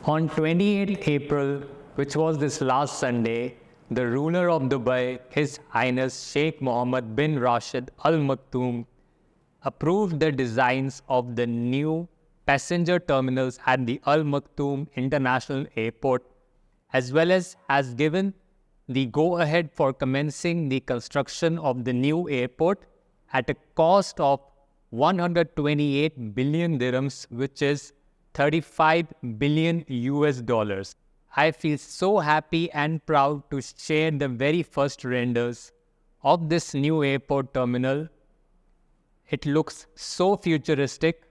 On 28th April, which was this last Sunday, the ruler of Dubai, His Highness Sheikh Mohammed bin Rashid Al Maktoum, approved the designs of the new passenger terminals at the Al Maktoum International Airport, as well as has given the go-ahead for commencing the construction of the new airport at a cost of 128 billion dirhams, which is 35 billion US dollars. I feel so happy and proud to share the very first renders of this new airport terminal. It looks so futuristic.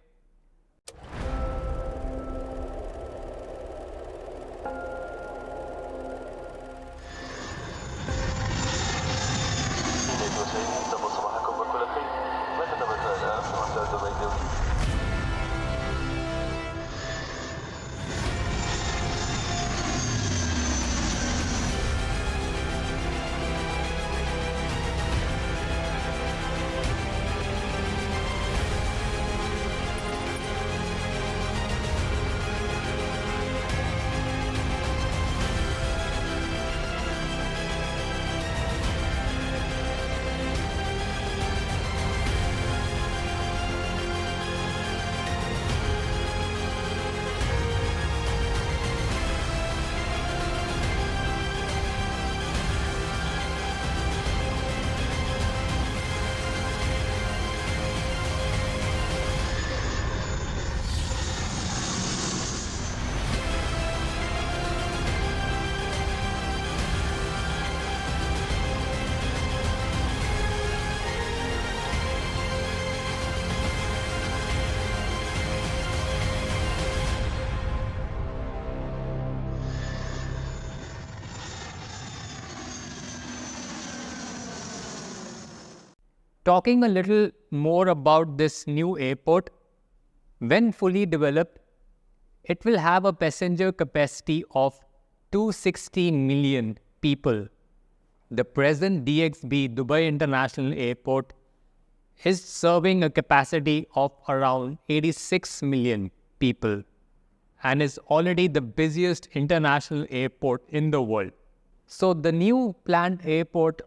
Talking a little more about this new airport, when fully developed, it will have a passenger capacity of 260 million people. The present DXB Dubai International Airport is serving a capacity of around 86 million people and is already the busiest international airport in the world. So the new planned airport,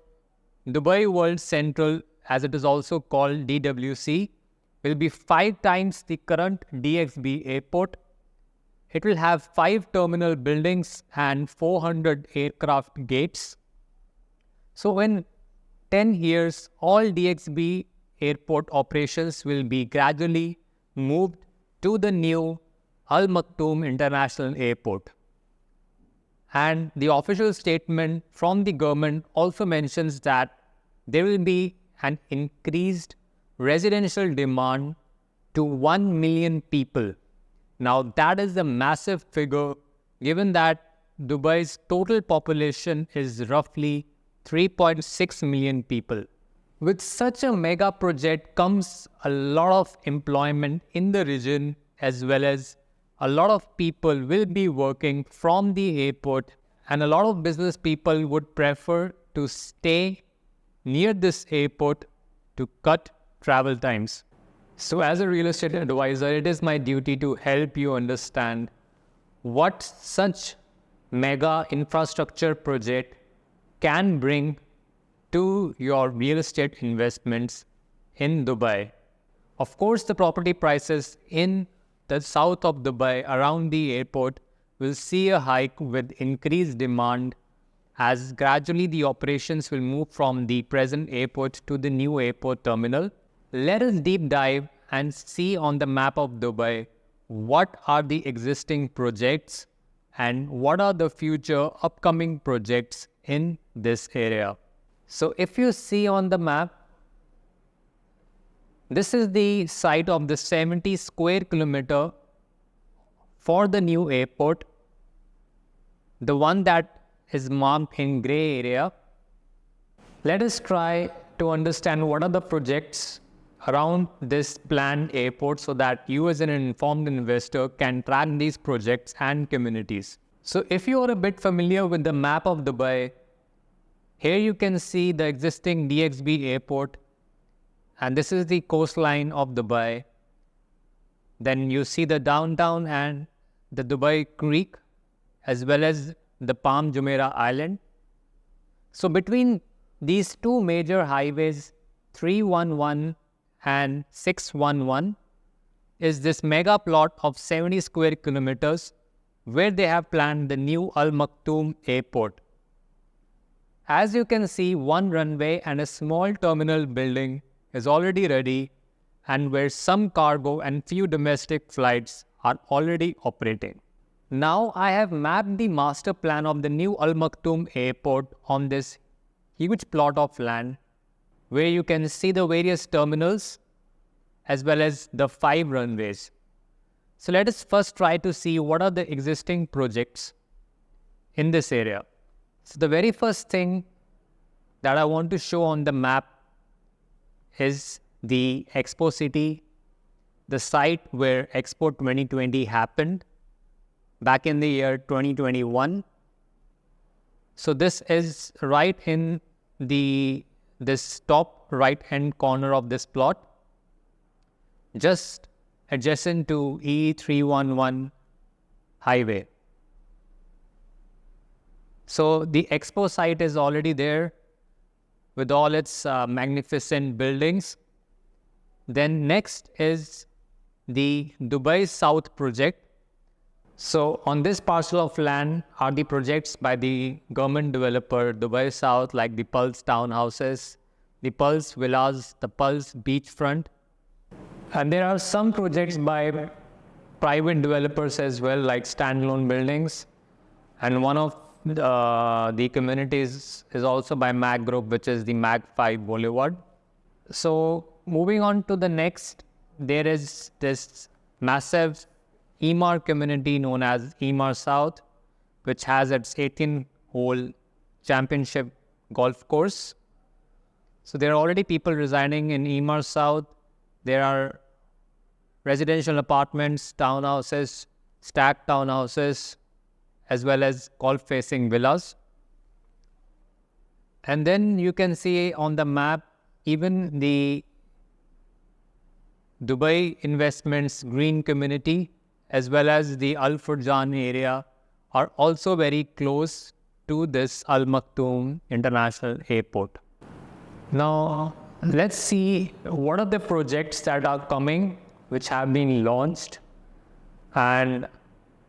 Dubai World Central, as it is also called DWC, will be 5 times the current DXB airport. It will have 5 terminal buildings and 400 aircraft gates. So in 10 years, all DXB airport operations will be gradually moved to the new Al Maktoum International Airport. And the official statement from the government also mentions that there will be an increased residential demand to 1 million people. Now that is a massive figure given that Dubai's total population is roughly 3.6 million people. With such a mega project comes a lot of employment in the region, as well as a lot of people will be working from the airport, and a lot of business people would prefer to stay near this airport to cut travel times. So as a real estate advisor, it is my duty to help you understand what such mega infrastructure project can bring to your real estate investments in Dubai. Of course, the property prices in the south of Dubai around the airport will see a hike with increased demand as gradually the operations will move from the present airport to the new airport terminal. Let us deep dive and see on the map of Dubai what are the existing projects and what are the future upcoming projects in this area. So if you see on the map, this is the site of the 70 square kilometer for the new airport, the one that is marked in gray area. Let us try to understand what are the projects around this planned airport so that you as an informed investor can track these projects and communities. So if you are a bit familiar with the map of Dubai, here you can see the existing DXB airport, and this is the coastline of Dubai. Then you see the downtown and the Dubai Creek, as well as the Palm Jumeirah Island. So between these two major highways, 311 and 611, is this mega plot of 70 square kilometers where they have planned the new Al Maktoum Airport. As you can see, one runway and a small terminal building is already ready, and where some cargo and few domestic flights are already operating. Now I have mapped the master plan of the new Al Maktoum Airport on this huge plot of land, where you can see the various terminals as well as the 5 runways. So let us first try to see what are the existing projects in this area. So the very first thing that I want to show on the map is the Expo City, the site where Expo 2020 happened back in the year 2021. So this is right in this top right hand corner of this plot, just adjacent to E311 highway. So the Expo site is already there with all its magnificent buildings. Then next is the Dubai South project. So on this parcel of land are the projects by the government developer Dubai South, like the Pulse townhouses, the Pulse villas, the Pulse beachfront. And there are some projects by private developers as well, like standalone buildings. And one of the communities is also by MAG Group, which is the MAG 5 Boulevard. So moving on to the next, there is this massive Emaar community known as Emaar South, which has its 18-hole championship golf course. So there are already people residing in Emaar South. There are residential apartments, townhouses, stacked townhouses, as well as golf-facing villas. And then you can see on the map, even the Dubai Investments Green Community, as well as the Al Furjan area, are also very close to this Al Maktoum International Airport. Now, let's see what are the projects that are coming, which have been launched, and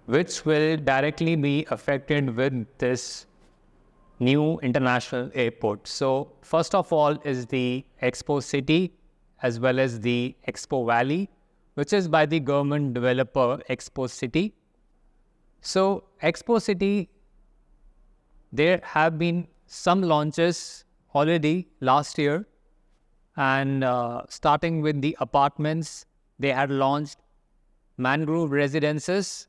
which will directly be affected with this new international airport. So first of all is the Expo City as well as the Expo Valley, which is by the government developer Expo City. So Expo City, there have been some launches already last year, and starting with the apartments, they had launched Mangrove Residences,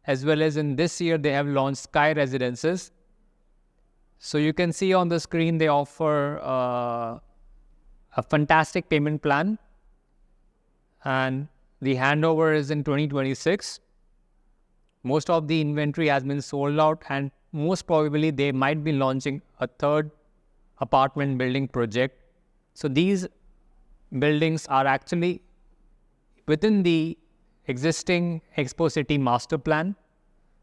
as well as in this year they have launched Sky Residences. So you can see on the screen they offer a fantastic payment plan, and the handover is in 2026. Most of the inventory has been sold out, and most probably they might be launching a third apartment building project. So these buildings are actually within the existing Expo City master plan.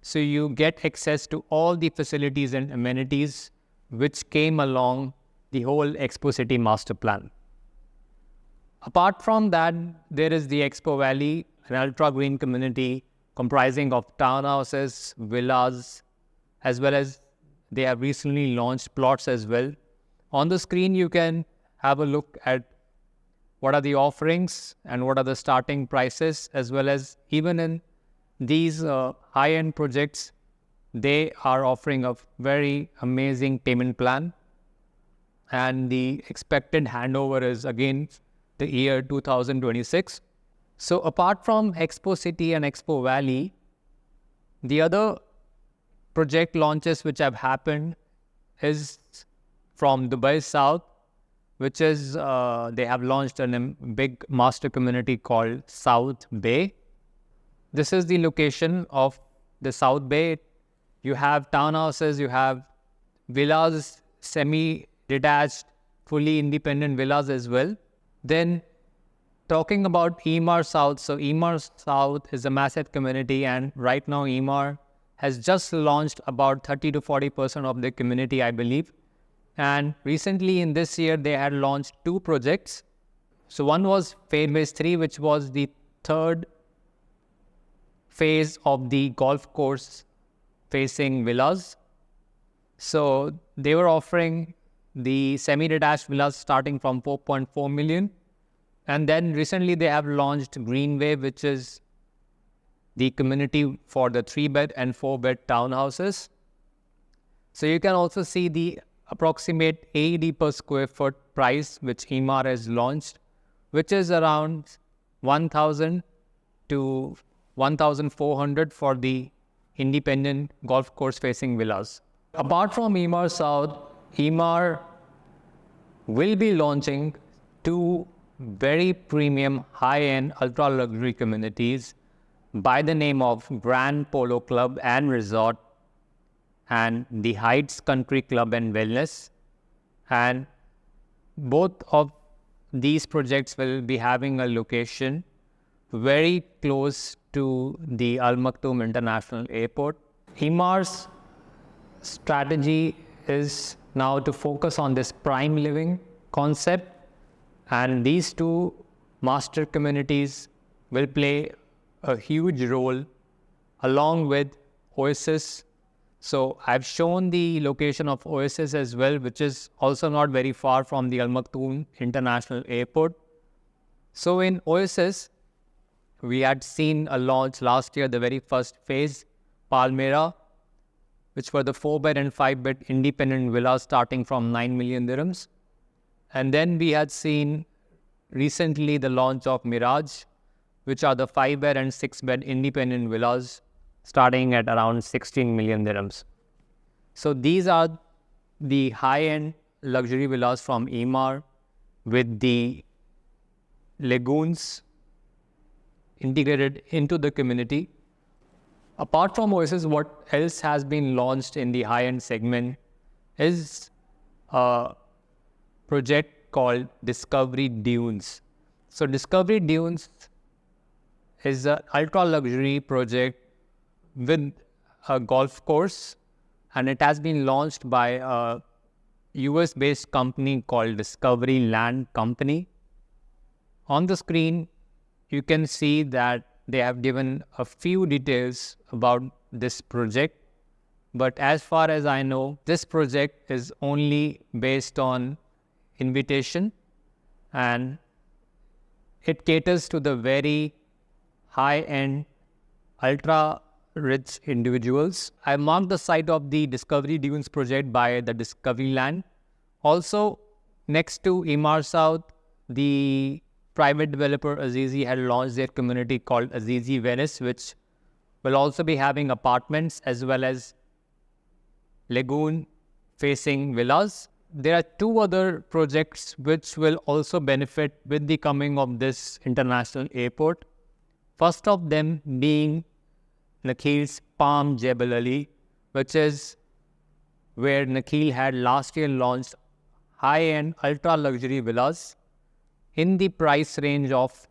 So you get access to all the facilities and amenities which came along the whole Expo City master plan. Apart from that, there is the Expo Valley, an ultra green community comprising of townhouses, villas, as well as they have recently launched plots as well. On the screen, you can have a look at what are the offerings and what are the starting prices, as well as even in these high-end projects, they are offering a very amazing payment plan. And the expected handover is again the year 2026. So apart from Expo City and Expo Valley, the other project launches which have happened is from Dubai South, which is, they have launched a big master community called South Bay. This is the location of the South Bay. You have townhouses, you have villas, semi-detached, fully independent villas as well. Then talking about Emaar South, so Emaar South is a massive community, and right now Emaar has just launched about 30 to 40% of the community, I believe. And recently in this year, they had launched 2 projects. So one was phase 3, which was the third phase of the golf course facing villas. So they were offering the semi-detached villas starting from 4.4 million. And then recently they have launched Greenway, which is the community for the 3-bed and 4-bed townhouses. So you can also see the approximate AED per square foot price which Emaar has launched, which is around 1,000 to 1,400 for the independent golf course facing villas. Apart from Emaar South, Emaar will be launching 2 very premium high-end ultra luxury communities by the name of Grand Polo Club and Resort and the Heights Country Club and Wellness. And both of these projects will be having a location very close to the Maktoum International Airport. Emaar's strategy is now to focus on this prime living concept, and these 2 master communities will play a huge role along with Oasis. So I've shown the location of Oasis as well, which is also not very far from the Maktoum International Airport. So in Oasis, we had seen a launch last year, the very first phase, Palmyra, which were the 4-bed and 5-bed independent villas starting from 9 million dirhams. And then we had seen recently the launch of Mirage, which are the 5-bed and 6-bed independent villas starting at around 16 million dirhams. So these are the high-end luxury villas from Emaar with the lagoons integrated into the community. Apart from Oasis, what else has been launched in the high-end segment is a project called Discovery Dunes. So Discovery Dunes is an ultra-luxury project with a golf course, and it has been launched by a US-based company called Discovery Land Company. On the screen, you can see that they have given a few details about this project. But as far as I know, this project is only based on invitation, and it caters to the very high-end, ultra-rich individuals. I marked the site of the Discovery Dunes project by the Discovery Land. Also, next to Emaar South, the private developer Azizi had launched their community called Azizi Venice, which will also be having apartments as well as lagoon-facing villas. There are 2 other projects which will also benefit with the coming of this international airport. First of them being Nakhil's Palm Jebel Ali, which is where Nakhil had last year launched high-end ultra-luxury villas in the price range of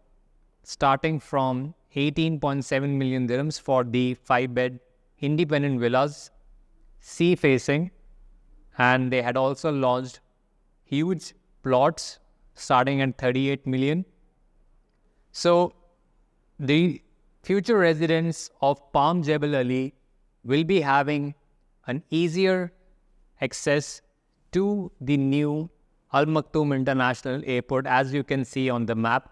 starting from 18.7 million dirhams for the 5-bed independent villas, sea-facing, and they had also launched huge plots starting at 38 million. So the future residents of Palm Jebel Ali will be having an easier access to the new Maktoum International Airport, as you can see on the map.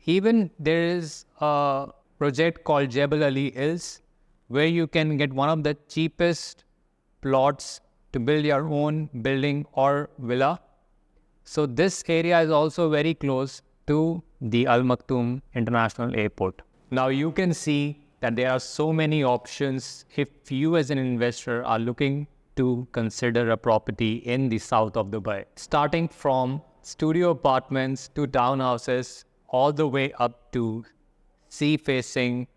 Even there is a project called Jebel Ali Hills, where you can get one of the cheapest plots to build your own building or villa. So this area is also very close to the Maktoum International Airport. Now you can see that there are so many options if you as an investor are looking to consider a property in the south of Dubai, starting from studio apartments to townhouses, all the way up to sea-facing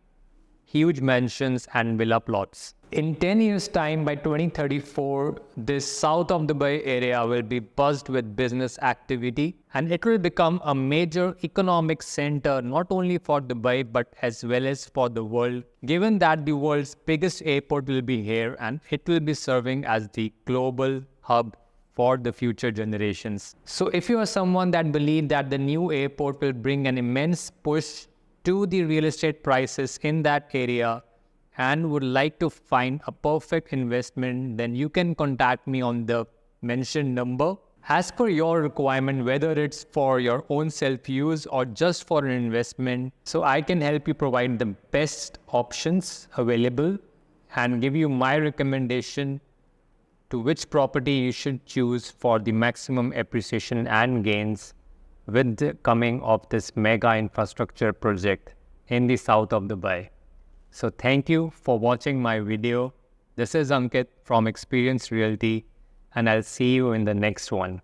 huge mansions and villa plots. In 10 years' time, by 2034, this south of Dubai area will be buzzed with business activity, and it will become a major economic center not only for Dubai but as well as for the world, given that the world's biggest airport will be here and it will be serving as the global hub for the future generations. So if you are someone that believes that the new airport will bring an immense push to the real estate prices in that area, and would like to find a perfect investment, then you can contact me on the mentioned number. As per your requirement, whether it's for your own self-use or just for an investment, so I can help you provide the best options available and give you my recommendation to which property you should choose for the maximum appreciation and gains with the coming of this mega infrastructure project in the south of Dubai. So thank you for watching my video. This is Ankit from Experience Realty, and I'll see you in the next one.